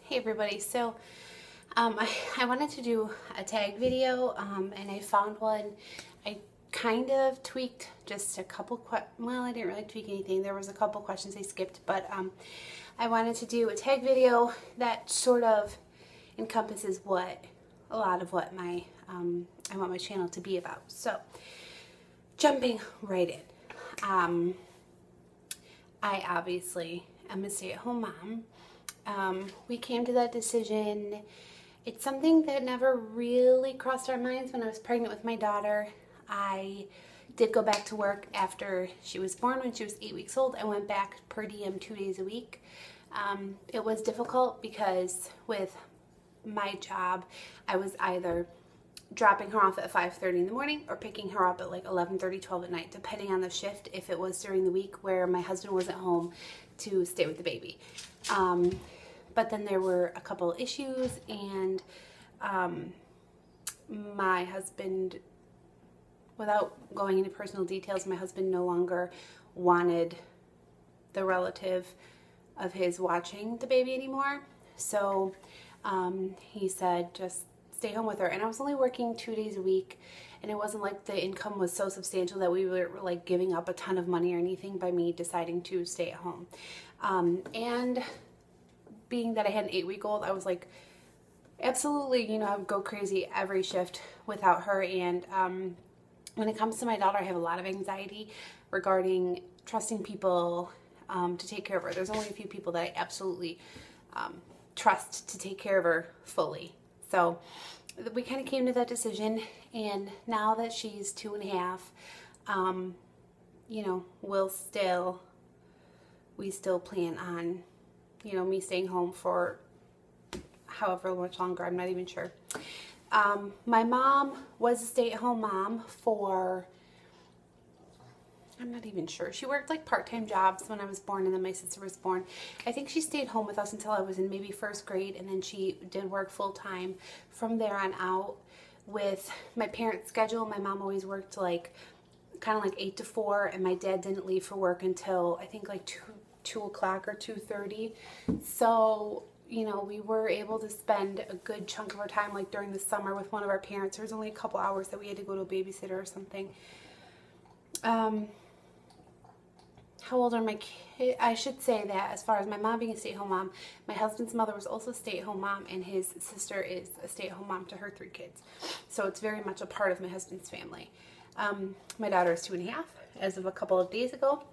Hey everybody, so I wanted to do a tag video and I found one. I kind of tweaked just a couple, well, I didn't really tweak anything. There was a couple questions I skipped, but I wanted to do a tag video that sort of encompasses a lot of what I want my channel to be about. So jumping right in, I obviously am a stay-at-home mom. We came to that decision. It's something that never really crossed our minds when I was pregnant with my daughter. I did go back to work after she was born. When she was 8 weeks old, I went back per diem 2 days a week. It was difficult because with my job, I was either dropping her off at 5:30 in the morning or picking her up at like 11:30, 12 at night, depending on the shift, if it was during the week where my husband wasn't home to stay with the baby. But then there were a couple issues, and my husband, without going into personal details, my husband no longer wanted the relative of his watching the baby anymore. So he said, just stay home with her. And I was only working 2 days a week, and it wasn't like the income was so substantial that we were like giving up a ton of money or anything by me deciding to stay at home. And being that I had an 8-week-old, I was like, absolutely, you know, I would go crazy every shift without her. And when it comes to my daughter, I have a lot of anxiety regarding trusting people to take care of her. There's only a few people that I absolutely trust to take care of her fully. So we kind of came to that decision, and now that she's 2.5, you know, we still plan on, you know, me staying home for however much longer. I'm not even sure. My mom was a stay-at-home mom for, I'm not even sure. She worked like part-time jobs when I was born, and then my sister was born. I think she stayed home with us until I was in maybe first grade, and then she did work full-time from there on out. With my parents' schedule, my mom always worked like kind of like 8 to 4, and my dad didn't leave for work until I think like 2 o'clock or 2:30. So, you know, we were able to spend a good chunk of our time like during the summer with one of our parents. There was only a couple hours that we had to go to a babysitter or something. How old are my kids? I should say that as far as my mom being a stay-at-home mom, my husband's mother was also a stay-at-home mom, and his sister is a stay-at-home mom to her 3 kids. So it's very much a part of my husband's family. My daughter is 2.5 as of a couple of days ago.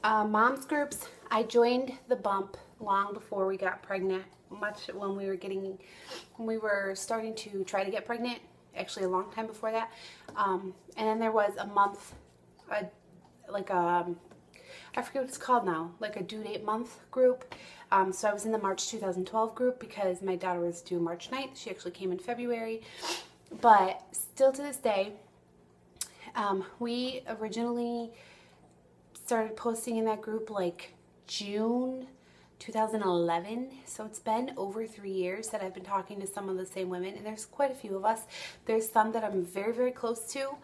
Moms groups, I joined the bump long before we got pregnant, much when we were starting to try to get pregnant, actually a long time before that. And then there was a month, I forget what it's called now, like a due date month group. So I was in the March 2012 group because my daughter was due March 9th. She actually came in February. But still to this day, we originally started posting in that group like June 2011. So it's been over 3 years that I've been talking to some of the same women, and there's quite a few of us. There's some that I'm very, very close to.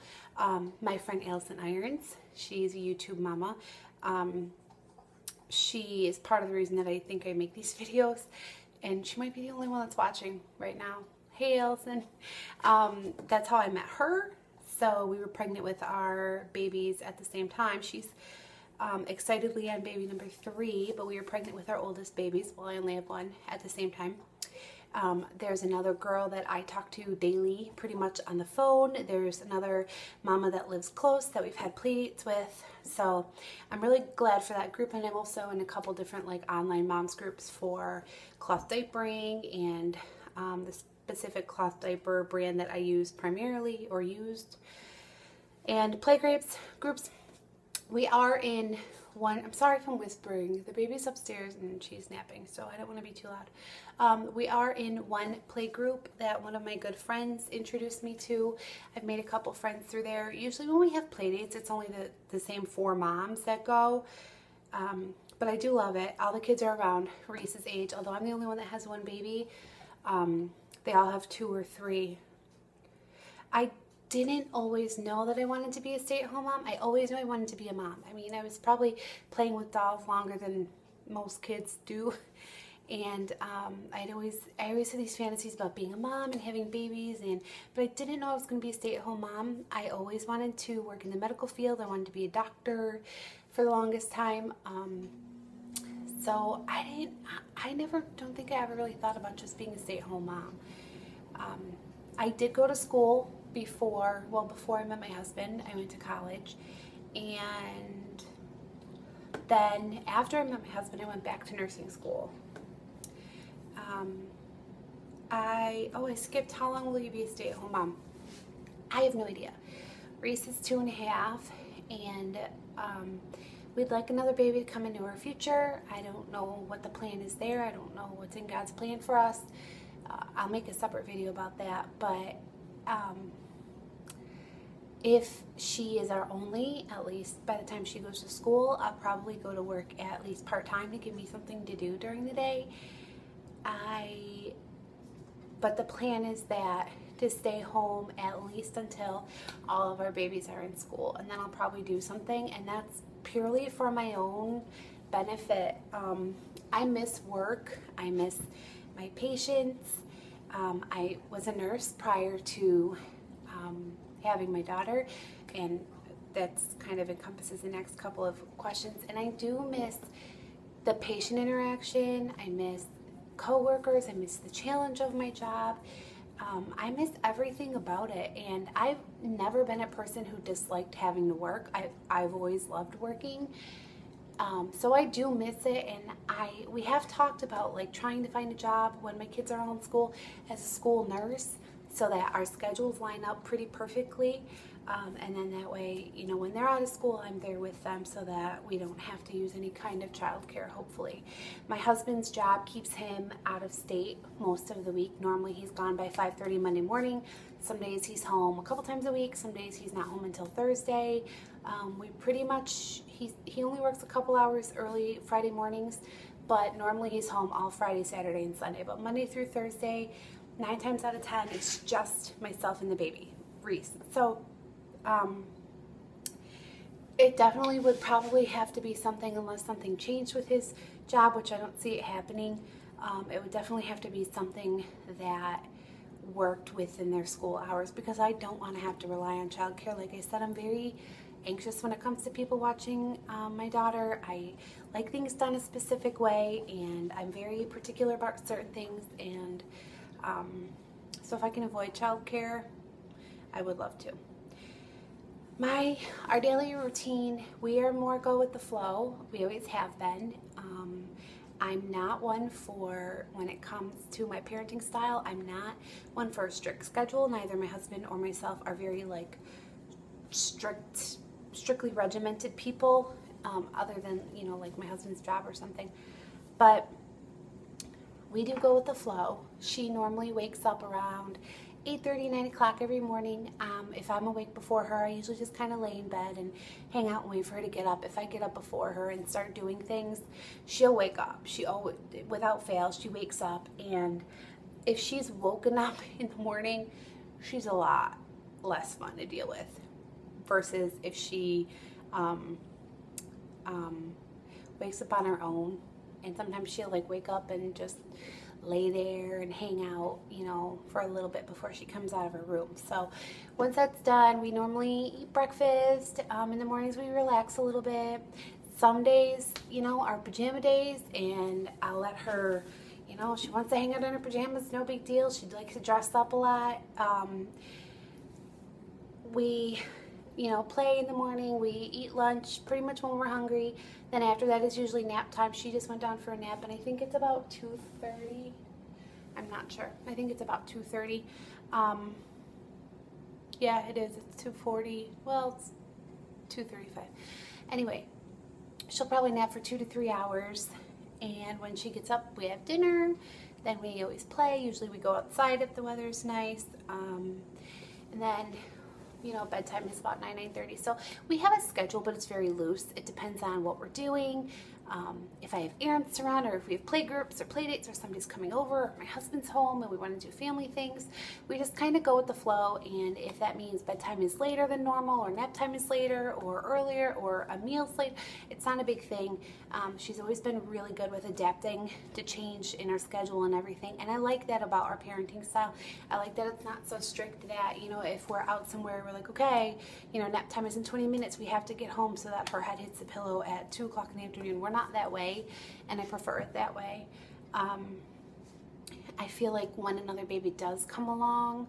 My friend Allison Irons, she's a YouTube mama. She is part of the reason that I think I make these videos, and she might be the only one that's watching right now. Hey Allison. That's how I met her. So we were pregnant with our babies at the same time. She's excitedly on baby number 3, but we were pregnant with our oldest babies. Well, I only have one at the same time. There's another girl that I talk to daily, pretty much on the phone. There's another mama that lives close that we've had play dates with. So I'm really glad for that group, and I'm also in a couple different like online moms groups for cloth diapering and the specific cloth diaper brand that I use primarily or used, and play groups. We are in one, I'm sorry if I'm whispering, the baby's upstairs and she's napping, so I don't want to be too loud. We are in one play group that one of my good friends introduced me to. I've made a couple friends through there. Usually when we have play dates, it's only the same 4 moms that go, but I do love it. All the kids are around Reese's age, although I'm the only one that has 1 baby. They all have 2 or 3. I didn't always know that I wanted to be a stay-at-home mom. I always knew I wanted to be a mom. I mean, I was probably playing with dolls longer than most kids do. And I always had these fantasies about being a mom and having babies, but I didn't know I was going to be a stay-at-home mom. I always wanted to work in the medical field. I wanted to be a doctor for the longest time. So I don't think I ever really thought about just being a stay-at-home mom. I did go to school before I met my husband. I went to college, and then after I met my husband, I went back to nursing school. I skipped. How long will you be a stay-at-home mom? I have no idea. Reese is 2.5, and we'd like another baby to come into our future. I don't know what the plan is there. I don't know what's in God's plan for us. I'll make a separate video about that, but if she is our only, at least by the time she goes to school, I'll probably go to work at least part-time to give me something to do during the day. But the plan is that to stay home at least until all of our babies are in school, and then I'll probably do something, and that's purely for my own benefit. I miss work. I miss my patients. I was a nurse prior to having my daughter, and that's kind of encompasses the next couple of questions. And I do miss the patient interaction. I miss coworkers. I miss the challenge of my job. I miss everything about it, and I've never been a person who disliked having to work. I've always loved working. So I do miss it, and we have talked about like trying to find a job when my kids are all in school as a school nurse, so that our schedules line up pretty perfectly, and then that way, you know, when they're out of school, I'm there with them, so that we don't have to use any kind of childcare, hopefully. My husband's job keeps him out of state most of the week. Normally he's gone by 5:30 Monday morning. Some days he's home a couple times a week. Some days he's not home until Thursday. We pretty much, he only works a couple hours early Friday mornings, but normally he's home all Friday, Saturday, and Sunday. But Monday through Thursday, 9 times out of 10, it's just myself and the baby, Reese. So it definitely would probably have to be something, unless something changed with his job, which I don't see it happening. It would definitely have to be something that worked within their school hours, because I don't want to have to rely on childcare. Like I said, I'm very anxious when it comes to people watching my daughter. I like things done a specific way, and I'm very particular about certain things, and so if I can avoid childcare, I would love to. Our daily routine, we are more go with the flow. We always have been. I'm not one for, when it comes to my parenting style, I'm not one for a strict schedule. Neither my husband or myself are very like strictly regimented people, other than, you know, like my husband's job or something. But we do go with the flow. She normally wakes up around 8:30, 9 o'clock every morning. If I'm awake before her, I usually just kind of lay in bed and hang out and wait for her to get up. If I get up before her and start doing things, she'll wake up. She always, without fail, she wakes up. And if she's woken up in the morning, she's a lot less fun to deal with, versus if she wakes up on her own. And sometimes she'll like wake up and just lay there and hang out, you know, for a little bit before she comes out of her room. So once that's done, we normally eat breakfast. In the mornings we relax a little bit. Some days, you know, are pajama days, and I'll let her, you know, she wants to hang out in her pajamas, no big deal. She'd like to dress up a lot. We, you know, play in the morning. We eat lunch pretty much when we're hungry. Then after that is usually nap time. She just went down for a nap, and I think it's about 2:30. I'm not sure. I think it's about 2:30. Yeah, it is. It's 2:40. Well, it's 2:35. Anyway, she'll probably nap for 2 to 3 hours. And when she gets up, we have dinner. Then we always play. Usually we go outside if the weather's nice. And then, you know, bedtime is about 9, 9:30. So we have a schedule, but it's very loose. It depends on what we're doing. if I have errands to run, or if we have play groups or play dates, or somebody's coming over, or my husband's home and we want to do family things, we just kind of go with the flow. And if that means bedtime is later than normal, or nap time is later or earlier, or a meal's late, it's not a big thing. She's always been really good with adapting to change in our schedule and everything, and I like that about our parenting style. I like that it's not so strict that, you know, if we're out somewhere, we're like, okay, you know, nap time is in 20 minutes, we have to get home so that her head hits the pillow at 2 o'clock in the afternoon. We're not that way, and I prefer it that way. I feel like when another baby does come along,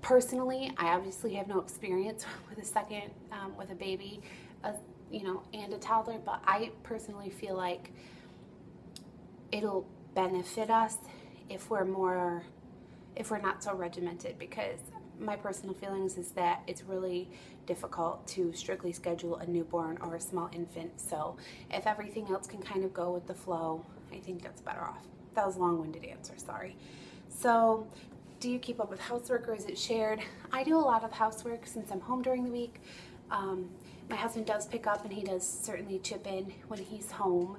personally, I obviously have no experience with a second, with a baby, you know, and a toddler, but I personally feel like it'll benefit us if we're not so regimented, because my personal feelings is that it's really difficult to strictly schedule a newborn or a small infant. So if everything else can kind of go with the flow, I think that's better off. That was a long-winded answer, sorry. So do you keep up with housework, or is it shared? I do a lot of housework since I'm home during the week. My husband does pick up, and he does certainly chip in when he's home.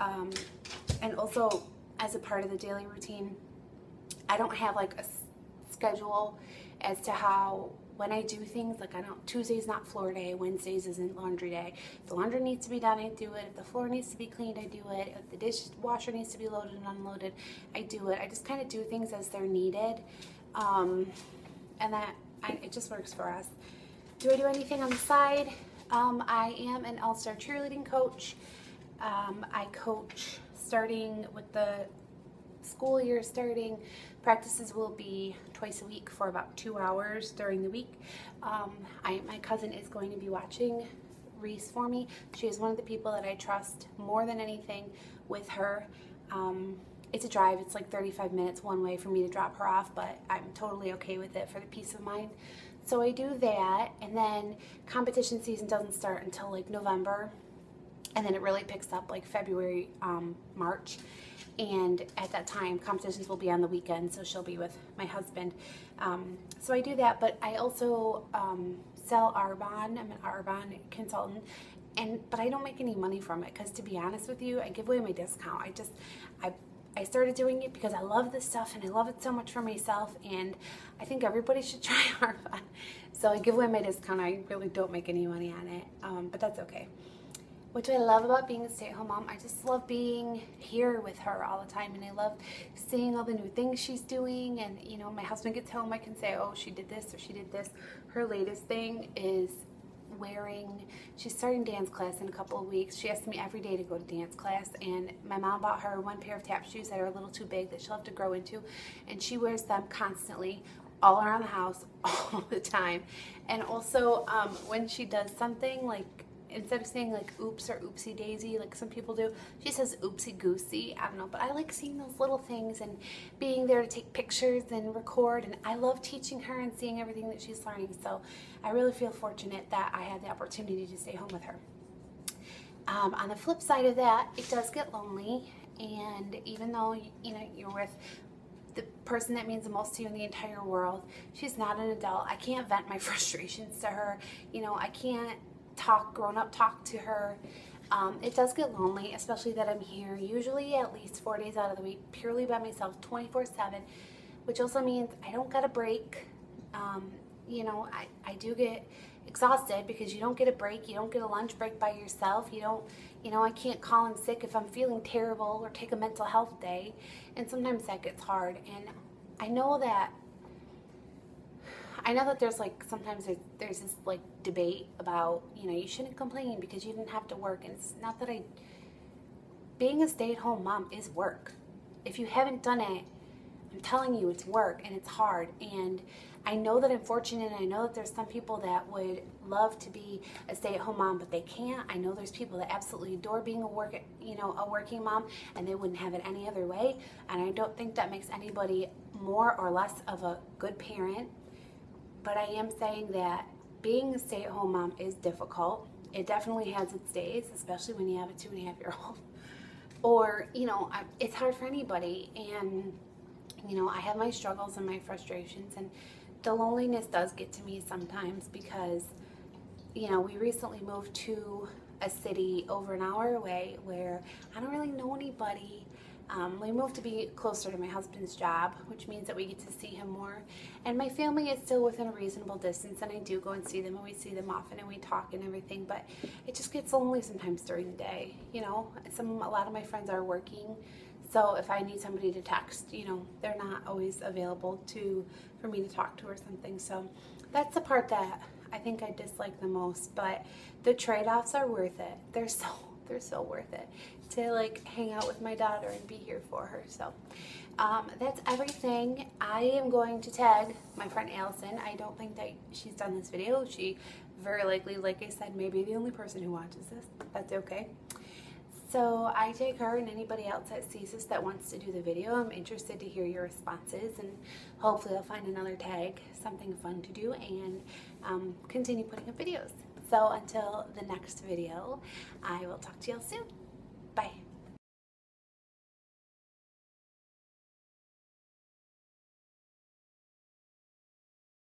And also, as a part of the daily routine, I don't have like a schedule as to how, when I do things, like I don't, Tuesday's not floor day, Wednesdays isn't laundry day. If the laundry needs to be done, I do it. If the floor needs to be cleaned, I do it. If the dishwasher needs to be loaded and unloaded, I do it. I just kind of do things as they're needed. And it just works for us. Do I do anything on the side? I am an all-star cheerleading coach. I coach starting with the school year starting. Practices will be twice a week for about 2 hours during the week. My cousin is going to be watching Reese for me. She is one of the people that I trust more than anything with her. It's a drive. It's like 35 minutes one way for me to drop her off, but I'm totally okay with it for the peace of mind. So I do that, and then competition season doesn't start until like November, and then it really picks up like February, March. And at that time, competitions will be on the weekend, so she'll be with my husband. So I do that, but I also sell Arbonne. I'm an Arbonne consultant, but I don't make any money from it, because to be honest with you, I give away my discount. I started doing it because I love this stuff, and I love it so much for myself, and I think everybody should try Arbonne. So I give away my discount. I really don't make any money on it, but that's okay. What do I love about being a stay-at-home mom? I just love being here with her all the time, and I love seeing all the new things she's doing. And you know, my husband gets home, I can say, oh, she did this or she did this. Her latest thing is she's starting dance class in a couple of weeks. She asks me every day to go to dance class, and my mom bought her one pair of tap shoes that are a little too big that she'll have to grow into, and she wears them constantly all around the house all the time. And also when she does something, like instead of saying like oops or oopsie daisy like some people do, she says oopsie goosey. I don't know, but I like seeing those little things and being there to take pictures and record, and I love teaching her and seeing everything that she's learning. So I really feel fortunate that I had the opportunity to stay home with her. On the flip side of that, it does get lonely, and even though you know you're with the person that means the most to you in the entire world, she's not an adult. I can't vent my frustrations to her. You know, I can't grown-up talk to her. It does get lonely, especially that I'm here usually at least 4 days out of the week purely by myself, 24/7, which also means I don't get a break. You know, I do get exhausted because you don't get a break. You don't get a lunch break by yourself. You don't, you know, I can't call in sick if I'm feeling terrible or take a mental health day, and sometimes that gets hard. And I know that there's like sometimes there's this like debate about, you know, you shouldn't complain because you didn't have to work. And it's not that being a stay-at-home mom is work. If you haven't done it, I'm telling you, it's work and it's hard. And I know that I'm fortunate, and I know that there's some people that would love to be a stay-at-home mom, but they can't. I know there's people that absolutely adore being a working mom, and they wouldn't have it any other way. And I don't think that makes anybody more or less of a good parent. But I am saying that being a stay-at-home mom is difficult. It definitely has its days, especially when you have a 2.5-year-old. Or, you know, it's hard for anybody. And, you know, I have my struggles and my frustrations, and the loneliness does get to me sometimes because, you know, we recently moved to a city over an hour away where I don't really know anybody. We moved to be closer to my husband's job, which means that we get to see him more. And my family is still within a reasonable distance, and I do go and see them, and we see them often, and we talk and everything. But it just gets lonely sometimes during the day, you know. A lot of my friends are working, so if I need somebody to text, you know, they're not always available for me to talk to or something. So that's the part that I think I dislike the most. But the trade-offs are worth it. They're so worth it to like hang out with my daughter and be here for her. So that's everything. I am going to tag my friend Allison. I don't think that she's done this video. She very likely, like I said, may be the only person who watches this. That's okay. So I take her and anybody else that sees this that wants to do the video. I'm interested to hear your responses, and hopefully I'll find another tag, something fun to do, and continue putting up videos. So until the next video, I will talk to y'all soon. Bye.